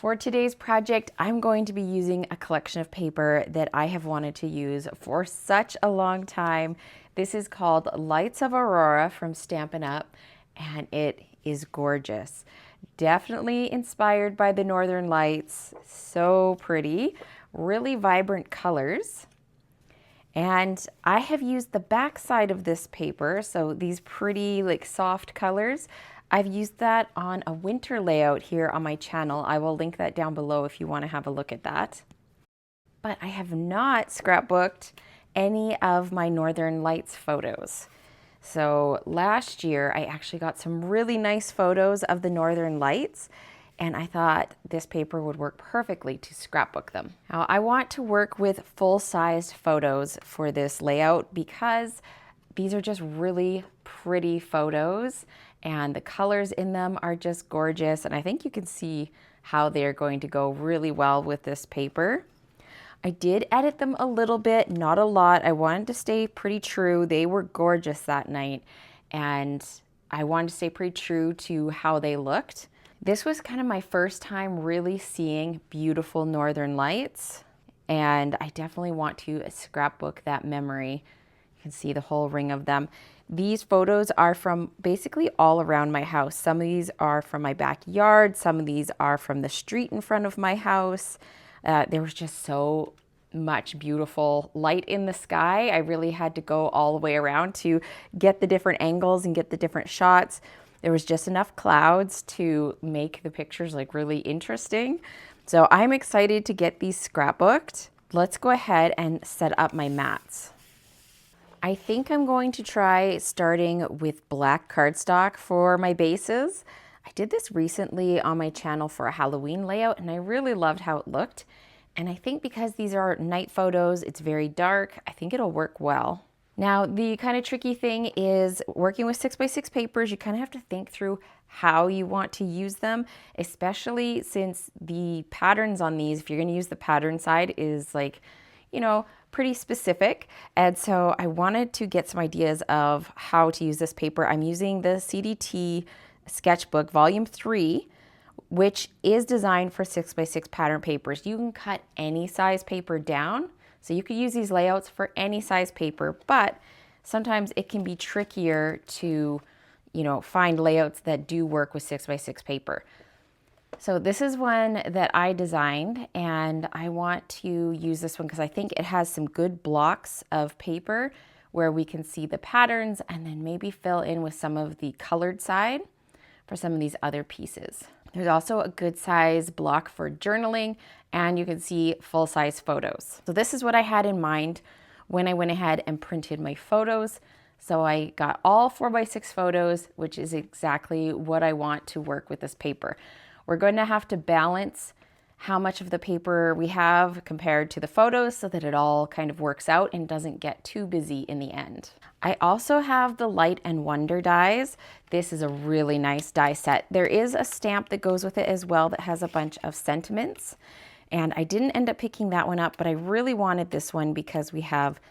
For today's project, I'm going to be using a collection of paper that I have wanted to use for such a long time. This is called Lights of Aurora from Stampin' Up, and it is gorgeous. Definitely inspired by the Northern Lights. So pretty, really vibrant colors. And I have used the back side of this paper, so these pretty like soft colors. I've used that on a winter layout here on my channel. I will link that down below if you want to have a look at that. But I have not scrapbooked any of my Northern Lights photos. So last year I actually got some really nice photos of the Northern Lights, and I thought this paper would work perfectly to scrapbook them. Now I want to work with full-sized photos for this layout because these are just really pretty photos and the colors in them are just gorgeous, and I think you can see how they're going to go really well with this paper. I did edit them a little bit, not a lot. I wanted to stay pretty true. They were gorgeous that night, and I wanted to stay pretty true to how they looked. This was kind of my first time really seeing beautiful Northern Lights, and I definitely want to scrapbook that memory. You can see the whole ring of them. These photos are from basically all around my house. Some of these are from my backyard. Some of these are from the street in front of my house. There was just so much beautiful light in the sky. I really had to go all the way around to get the different angles and get the different shots. There was just enough clouds to make the pictures like really interesting. So I'm excited to get these scrapbooked. Let's go ahead and set up my mats. I think I'm going to try starting with black cardstock for my bases. I did this recently on my channel for a Halloween layout, and I really loved how it looked. And I think because these are night photos, it's very dark, I think it'll work well. Now, the kind of tricky thing is working with 6x6 papers, you kind of have to think through how you want to use them, especially since the patterns on these, if you're going to use the pattern side, is like, you know, pretty specific. And so I wanted to get some ideas of how to use this paper. I'm using the CDT Sketchbook Volume 3, which is designed for 6x6 pattern papers. You can cut any size paper down. So you could use these layouts for any size paper, but sometimes it can be trickier to, find layouts that do work with 6x6 paper. So this is one that I designed, and I want to use this one because I think it has some good blocks of paper where we can see the patterns and then maybe fill in with some of the colored side for some of these other pieces. There's also a good size block for journaling, and you can see full-size photos. So this is what I had in mind when I went ahead and printed my photos. So I got all 4x6 photos, which is exactly what I want to work with this paper. We're going to have to balance how much of the paper we have compared to the photos so that it all kind of works out and doesn't get too busy in the end. I also have the Light and Wonder dies. This is a really nice die set. There is a stamp that goes with it as well that has a bunch of sentiments. And I didn't end up picking that one up, but I really wanted this one because we have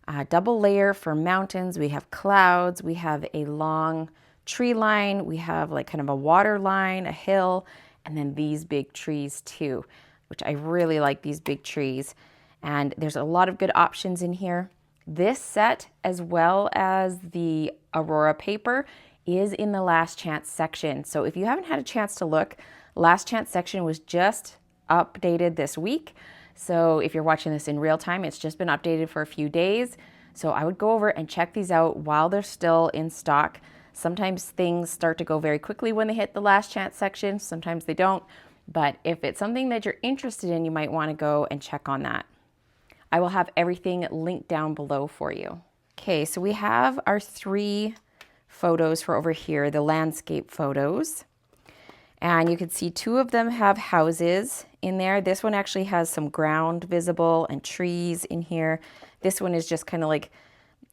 a double layer for mountains, we have clouds, we have a long tree line, we have like kind of a water line, a hill, and then these big trees too, which I really like these big trees. And there's a lot of good options in here. This set, as well as the Aurora paper, is in the last chance section. So if you haven't had a chance to look, last chance section was just updated this week. So if you're watching this in real time, it's just been updated for a few days. So I would go over and check these out while they're still in stock. Sometimes things start to go very quickly when they hit the last chance section. Sometimes they don't. But if it's something that you're interested in, you might want to go and check on that. I will have everything linked down below for you. Okay, so we have our 3 photos for over here, the landscape photos. And you can see 2 of them have houses in there. This one actually has some ground visible and trees in here. This one is just kind of like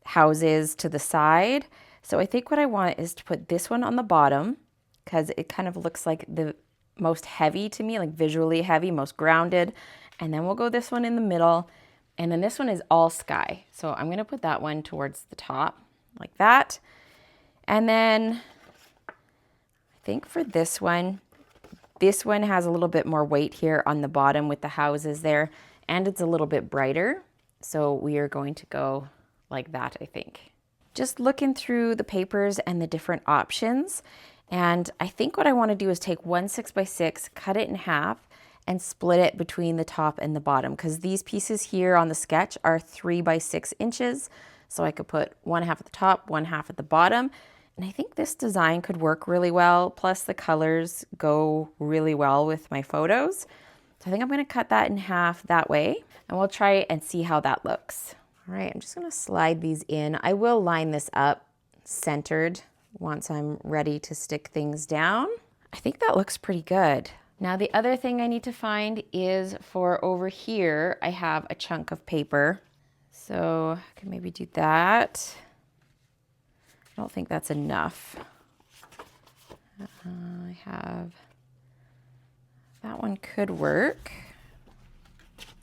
houses to the side. So I think what I want is to put this one on the bottom because it kind of looks like the most heavy to me, like visually heavy, most grounded. And then we'll go this one in the middle. And then this one is all sky. So I'm going to put that one towards the top like that. And then I think for this one, This one has a little bit more weight here on the bottom with the houses there, and it's a little bit brighter. So we are going to go like that, I think. Just looking through the papers and the different options. And I think what I want to do is take one 6x6, cut it in half, and split it between the top and the bottom, because these pieces here on the sketch are 3x6 inches. So I could put one half at the top, one half at the bottom. And I think this design could work really well. Plus the colors go really well with my photos. So I think I'm going to cut that in half that way, and we'll try and see how that looks. All right, I'm just going to slide these in. I will line this up centered once I'm ready to stick things down. I think that looks pretty good. Now the other thing I need to find is for over here, I have a chunk of paper. So I can maybe do that. I don't think that's enough. I have, that one could work.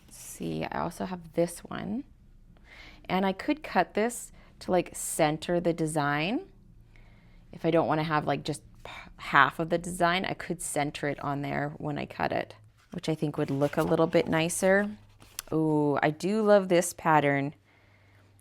Let's see, I also have this one. And I could cut this to like center the design. If I don't want to have like just half of the design, I could center it on there when I cut it, which I think would look a little bit nicer. Oh, I do love this pattern.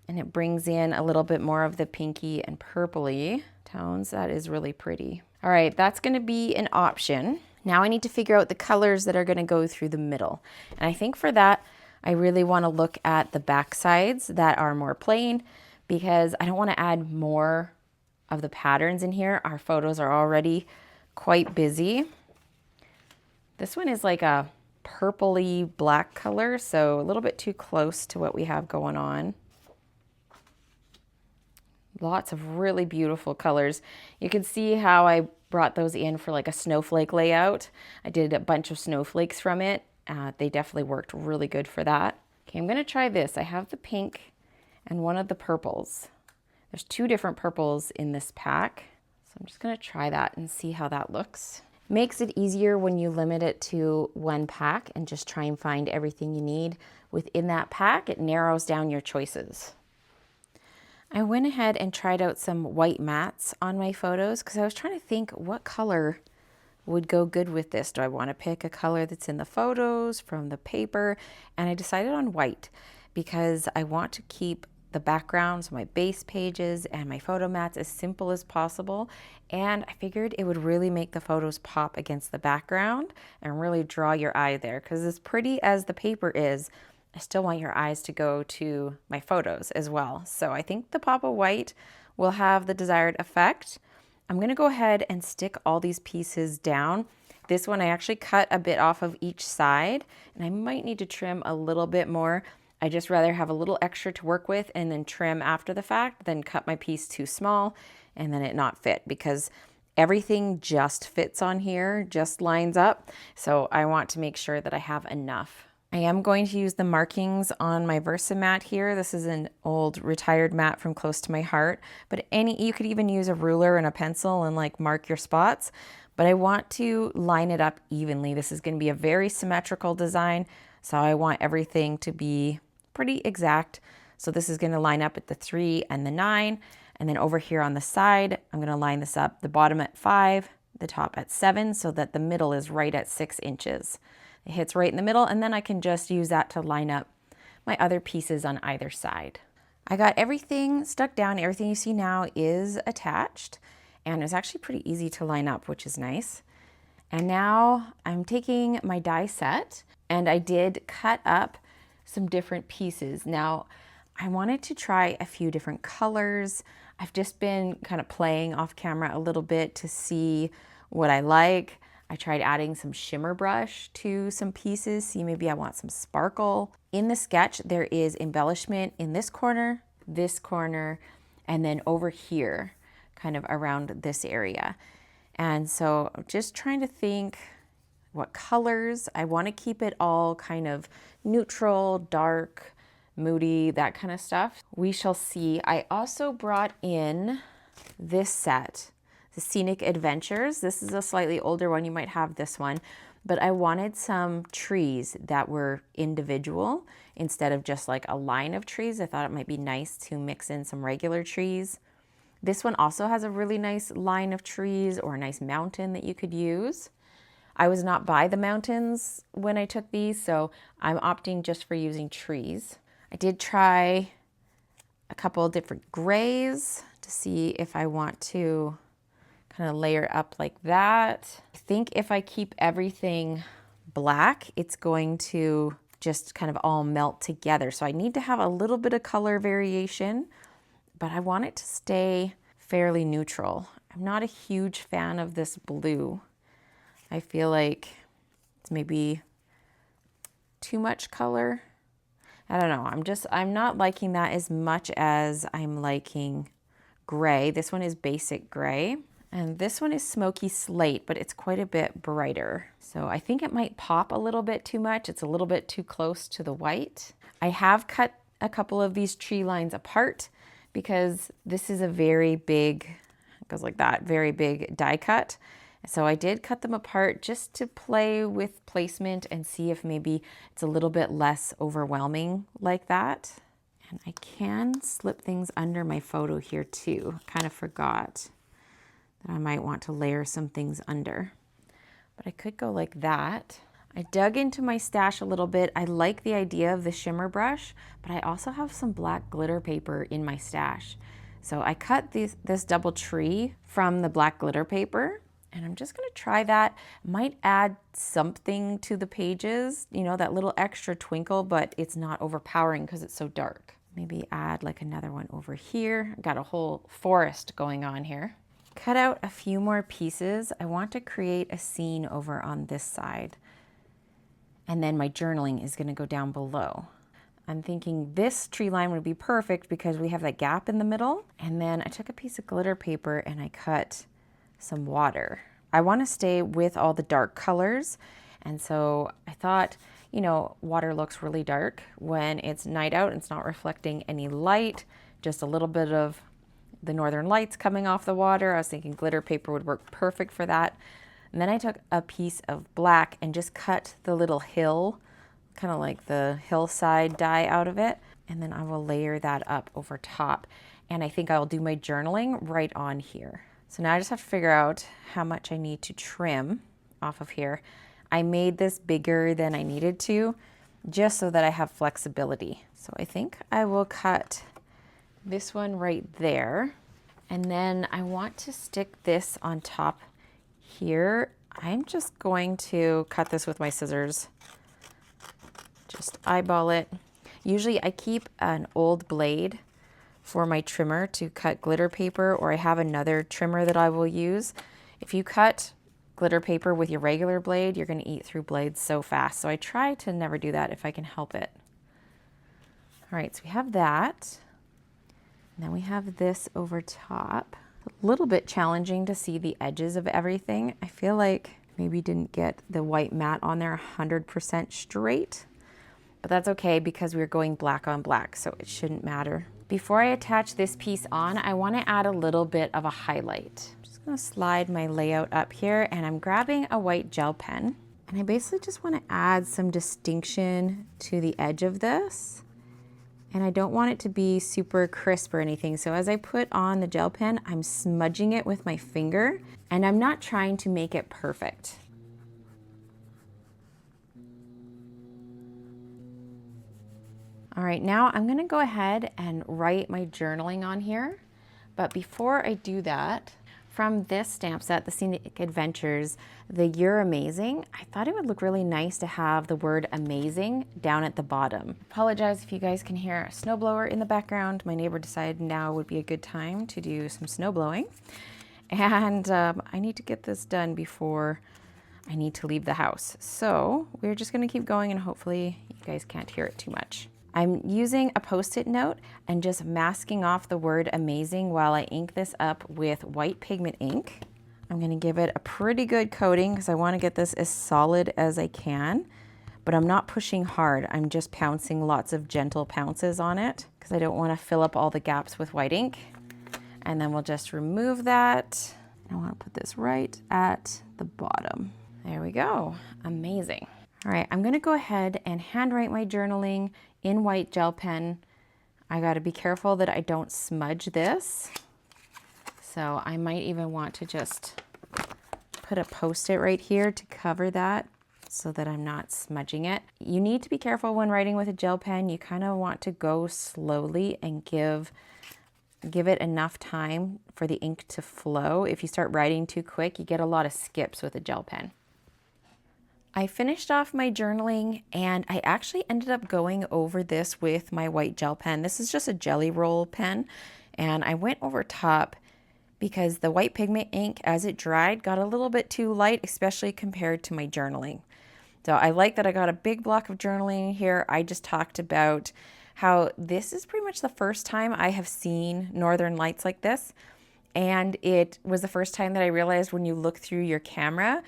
And it brings in a little bit more of the pinky and purpley tones. That is really pretty. All right, that's going to be an option. Now I need to figure out the colors that are going to go through the middle. And I think for that, I really want to look at the back sides that are more plain, because I don't want to add more of the patterns in here. Our photos are already quite busy. This one is like a purpley black color, so a little bit too close to what we have going on. Lots of really beautiful colors. You can see how I brought those in for like a snowflake layout. I did a bunch of snowflakes from it. They definitely worked really good for that. Okay, I'm gonna try this. I have the pink and one of the purples. There's two different purples in this pack. So I'm just gonna try that and see how that looks. Makes it easier when you limit it to one pack and just try and find everything you need within that pack. It narrows down your choices. I went ahead and tried out some white mattes on my photos because I was trying to think what color would go good with this. Do I want to pick a color that's in the photos from the paper? And I decided on white because I want to keep the backgrounds, my base pages and my photo mats as simple as possible. And I figured it would really make the photos pop against the background and really draw your eye there, because as pretty as the paper is, I still want your eyes to go to my photos as well. So I think the pop of white will have the desired effect. I'm gonna go ahead and stick all these pieces down. This one I actually cut a bit off of each side, and I might need to trim a little bit more. I just rather have a little extra to work with and then trim after the fact than cut my piece too small and then it not fit, because everything just fits on here, just lines up. So I want to make sure that I have enough. I am going to use the markings on my Versa mat here. This is an old retired mat from close to my heart, but you could even use a ruler and a pencil and like mark your spots, but I want to line it up evenly. This is going to be a very symmetrical design, so I want everything to be pretty exact. So this is going to line up at the 3 and the 9, and then over here on the side, I'm going to line this up, the bottom at 5, the top at 7, so that the middle is right at 6 inches. It hits right in the middle, and then I can just use that to line up my other pieces on either side. I got everything stuck down. Everything you see now is attached, and it's actually pretty easy to line up, which is nice. And now I'm taking my die set, and I did cut up some different pieces. Now, I wanted to try a few different colors. I've just been kind of playing off camera a little bit to see what I like. I tried adding some shimmer brush to some pieces. See, maybe I want some sparkle. In the sketch, there is embellishment in this corner, and then over here, kind of around this area. And so just trying to think what colors. I want to keep it all kind of neutral, dark, moody, that kind of stuff. We shall see. I also brought in this set, the Scenic Adventures. This is a slightly older one. You might have this one, but I wanted some trees that were individual instead of just like a line of trees. I thought it might be nice to mix in some regular trees. This one also has a really nice line of trees or a nice mountain that you could use. I was not by the mountains when I took these, so I'm opting just for using trees. I did try a couple of different grays to see if I want to kind of layer up like that. I think if I keep everything black, it's going to just kind of all melt together. So I need to have a little bit of color variation, but I want it to stay fairly neutral. I'm not a huge fan of this blue. I feel like it's maybe too much color. I don't know. I'm not liking that as much as I'm liking gray. This one is basic gray. And this one is smoky slate, but it's quite a bit brighter. So I think it might pop a little bit too much. It's a little bit too close to the white. I have cut a couple of these tree lines apart because this is a very big, it goes like that, very big die cut. So I did cut them apart just to play with placement and see if maybe it's a little bit less overwhelming like that. And I can slip things under my photo here too. Kind of forgot that I might want to layer some things under, but I could go like that. I dug into my stash a little bit. I like the idea of the shimmer brush, but I also have some black glitter paper in my stash. So I cut this double tree from the black glitter paper, and I'm just gonna try that. Might add something to the pages, you know, that little extra twinkle, but it's not overpowering because it's so dark. Maybe add like another one over here. I've got a whole forest going on here. Cut out a few more pieces. I want to create a scene over on this side. And then my journaling is gonna go down below. I'm thinking this tree line would be perfect because we have that gap in the middle. And then I took a piece of glitter paper and I cut some water. I wanna stay with all the dark colors. And so I thought, you know, water looks really dark when it's night out and it's not reflecting any light, just a little bit of the northern lights coming off the water. I was thinking glitter paper would work perfect for that. And then I took a piece of black and just cut the little hill, kind of like the hillside die out of it. And then I will layer that up over top. And I think I'll do my journaling right on here. So now I just have to figure out how much I need to trim off of here. I made this bigger than I needed to, just so that I have flexibility. So I think I will cut this one right there. And then I want to stick this on top here. I'm just going to cut this with my scissors. Just eyeball it. Usually I keep an old blade for my trimmer to cut glitter paper, or I have another trimmer that I will use. If you cut glitter paper with your regular blade, you're gonna eat through blades so fast. So I try to never do that if I can help it. All right, so we have that. And then we have this over top. A little bit challenging to see the edges of everything. I feel like maybe didn't get the white matte on there 100% straight, but that's okay because we're going black on black, so it shouldn't matter. Before I attach this piece on, I want to add a little bit of a highlight. I'm just going to slide my layout up here, and I'm grabbing a white gel pen, and I basically just want to add some distinction to the edge of this. And I don't want it to be super crisp or anything. So as I put on the gel pen, I'm smudging it with my finger, and I'm not trying to make it perfect. All right, now I'm gonna go ahead and write my journaling on here. But before I do that, from this stamp set, the Scenic Adventures, the You're Amazing, I thought it would look really nice to have the word amazing down at the bottom. Apologize if you guys can hear a snowblower in the background. My neighbor decided now would be a good time to do some snow blowing. And I need to get this done before I need to leave the house. So we're just gonna keep going, and hopefully you guys can't hear it too much. I'm using a Post-it note and just masking off the word amazing while I ink this up with white pigment ink. I'm gonna give it a pretty good coating because I wanna get this as solid as I can, but I'm not pushing hard. I'm just pouncing lots of gentle pounces on it because I don't wanna fill up all the gaps with white ink. And then we'll just remove that. I wanna put this right at the bottom. There we go, amazing. All right, I'm gonna go ahead and handwrite my journaling in white gel pen. I gotta be careful that I don't smudge this. So I might even want to just put a Post-it right here to cover that so that I'm not smudging it. You need to be careful when writing with a gel pen. You kind of want to go slowly and give it enough time for the ink to flow. If you start writing too quick, you get a lot of skips with a gel pen. I finished off my journaling and I actually ended up going over this with my white gel pen. This is just a jelly roll pen, and I went over top because the white pigment ink, as it dried, got a little bit too light, especially compared to my journaling. So I like that I got a big block of journaling here. I just talked about how this is pretty much the first time I have seen northern lights like this. And it was the first time that I realized when you look through your camera,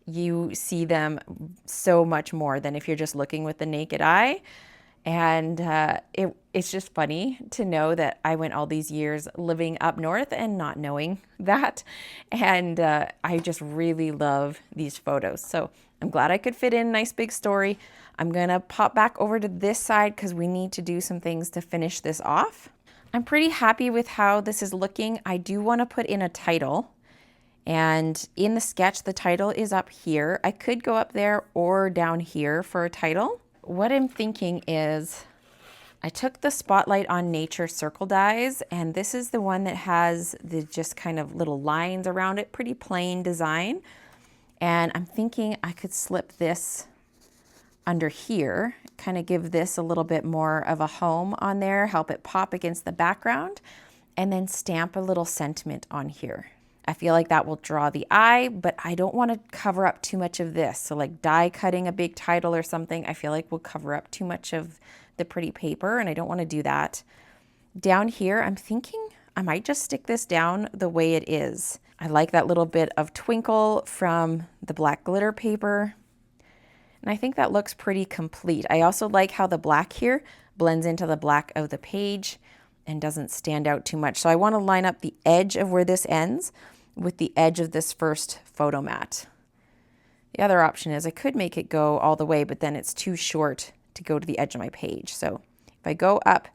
you see them so much more than if you're just looking with the naked eye. And it's just funny to know that I went all these years living up north and not knowing that. And I just really love these photos. So I'm glad I could fit in a nice big story. I'm gonna pop back over to this side because we need to do some things to finish this off. I'm pretty happy with how this is looking. I do want to put in a title. And in the sketch, the title is up here. I could go up there or down here for a title. What I'm thinking is I took the Spotlight on Nature circle dies, and this is the one that has the just kind of little lines around it, pretty plain design. And I'm thinking I could slip this under here, kind of give this a little bit more of a home on there, help it pop against the background, and then stamp a little sentiment on here. I feel like that will draw the eye, but I don't want to cover up too much of this. So like die cutting a big title or something, I feel like will cover up too much of the pretty paper, and I don't want to do that. Down here, I'm thinking I might just stick this down the way it is. I like that little bit of twinkle from the black glitter paper, and I think that looks pretty complete. I also like how the black here blends into the black of the page and doesn't stand out too much. So I want to line up the edge of where this ends with the edge of this first photo mat. The other option is I could make it go all the way, but then it's too short to go to the edge of my page. So if I go up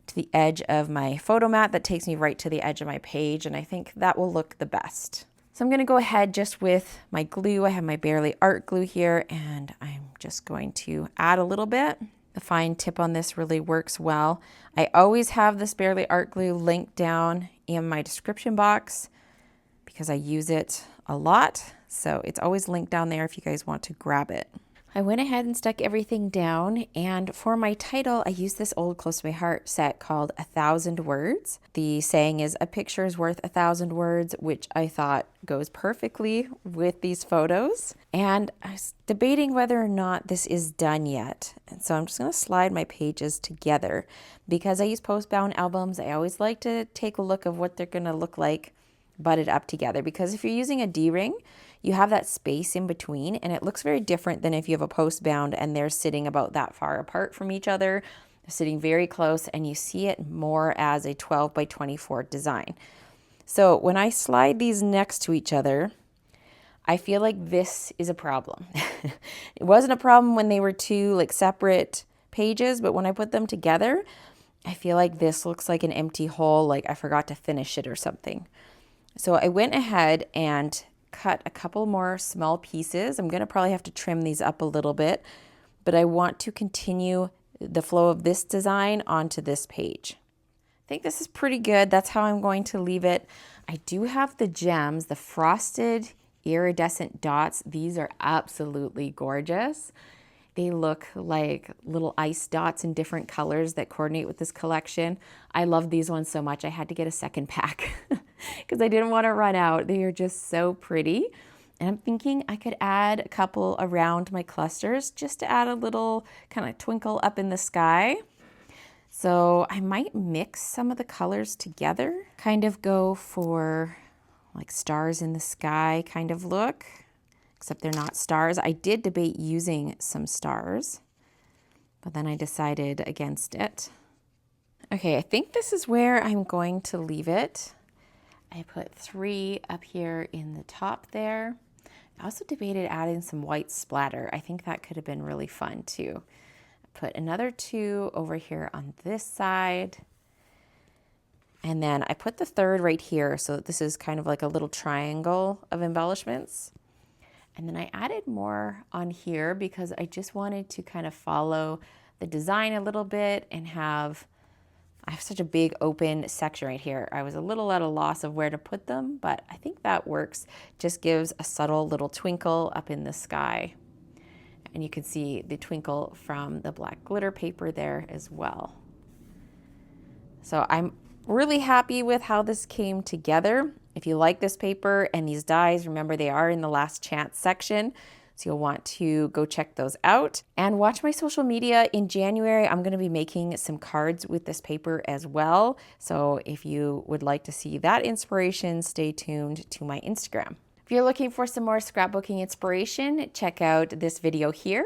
to the edge of my photo mat, that takes me right to the edge of my page, and I think that will look the best. So I'm going to go ahead just with my glue. I have my Barely Art glue here, and I'm just going to add a little bit. The fine tip on this really works well. I always have this Barely Art glue linked down in my description box because I use it a lot. So it's always linked down there if you guys want to grab it. I went ahead and stuck everything down, and for my title, I used this old Close to My Heart set called 1,000 Words. The saying is, a picture is worth 1,000 words, which I thought goes perfectly with these photos. And I was debating whether or not this is done yet. And so I'm just gonna slide my pages together. Because I use post-bound albums, I always like to take a look of what they're gonna look like butted up together. Because if you're using a D-ring, you have that space in between, and it looks very different than if you have a post bound and they're sitting about that far apart from each other. They're sitting very close, and you see it more as a 12 by 24 design. So when I slide these next to each other, I feel like this is a problem. It wasn't a problem when they were two like separate pages, but when I put them together, I feel like this looks like an empty hole, like I forgot to finish it or something. So I went ahead and cut a couple more small pieces. I'm going to probably have to trim these up a little bit, but I want to continue the flow of this design onto this page. I think this is pretty good. That's how I'm going to leave it. I do have the gems, the frosted iridescent dots. These are absolutely gorgeous. They look like little ice dots in different colors that coordinate with this collection. I love these ones so much. I had to get a second pack because I didn't want to run out. They are just so pretty. And I'm thinking I could add a couple around my clusters just to add a little kind of twinkle up in the sky. So I might mix some of the colors together, kind of go for like stars in the sky kind of look. Except they're not stars. I did debate using some stars, but then I decided against it. Okay, I think this is where I'm going to leave it. I put 3 up here in the top there. I also debated adding some white splatter. I think that could have been really fun too. I put another 2 over here on this side. And then I put the third right here. So this is kind of like a little triangle of embellishments. And then I added more on here because I just wanted to kind of follow the design a little bit and I have such a big open section right here. I was a little at a loss of where to put them, but I think that works. Just gives a subtle little twinkle up in the sky. And you can see the twinkle from the black glitter paper there as well. So I'm really happy with how this came together. If you like this paper and these dies, remember they are in the last chance section. So you'll want to go check those out and watch my social media. In January, I'm going to be making some cards with this paper as well. So if you would like to see that inspiration, stay tuned to my Instagram. If you're looking for some more scrapbooking inspiration, check out this video here,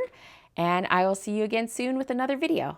and I will see you again soon with another video.